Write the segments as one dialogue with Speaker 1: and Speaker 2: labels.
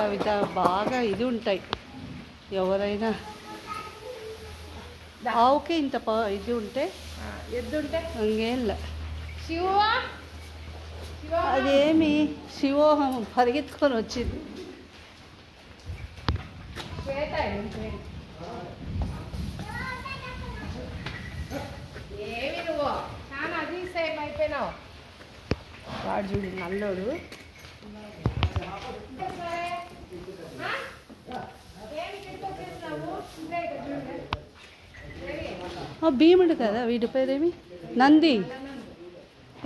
Speaker 1: అవి బాగా ఇది ఉంటాయి. ఎవరైనా ఆవుకే ఇంత ఇది ఉంటే
Speaker 2: ఎద్దుంటే
Speaker 1: ఇంకేంలే.
Speaker 2: శివ
Speaker 1: అదేమి శివోహం పరిగెత్తుకొని వచ్చింది.
Speaker 2: ఏమి నువ్వు చాలా అతిశయం అయిపోయినావు. వాడు చూడు నల్లోడు.
Speaker 1: భీముడు కదా వీడి పేరేమి? నంది.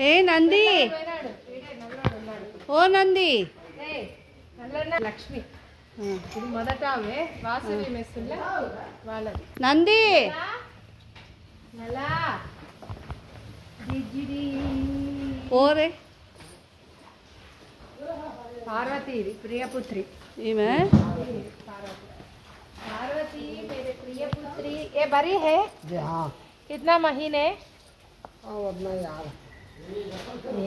Speaker 1: ఏ నంది, ఓ నంది.
Speaker 2: లక్ష్మి ఇది మొదట వాసవి మెస్సుల్లో వాళ్ళది.
Speaker 1: నంది ఓరే
Speaker 2: पार्वती प्रियपुत्री
Speaker 1: ఈమె
Speaker 2: पार्वती मेरे प्रियपुत्री ये बड़ी है जी। हाँ कितना महीने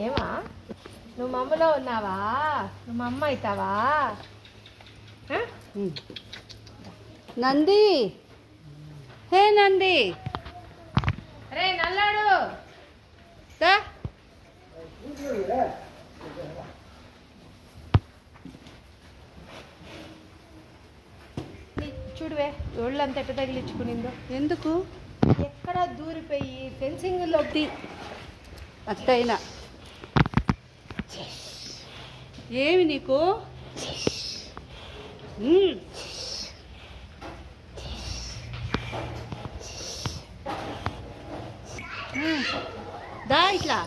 Speaker 2: ఏమా నువ్వు మమ్మలో ఉన్నావా? నువ్వు మమ్మ అవుతావా?
Speaker 1: నంది, హే నంది,
Speaker 2: అరే నల్లాడు చూడువే ఒళ్ళంతా ఎట్ట తగిలించుకునిందో.
Speaker 1: ఎందుకు?
Speaker 2: ఎక్కడ దూరిపోయి ఫెన్సింగ్లో
Speaker 1: అట్టయినా ఏమి నీకు? దా ఇట్లా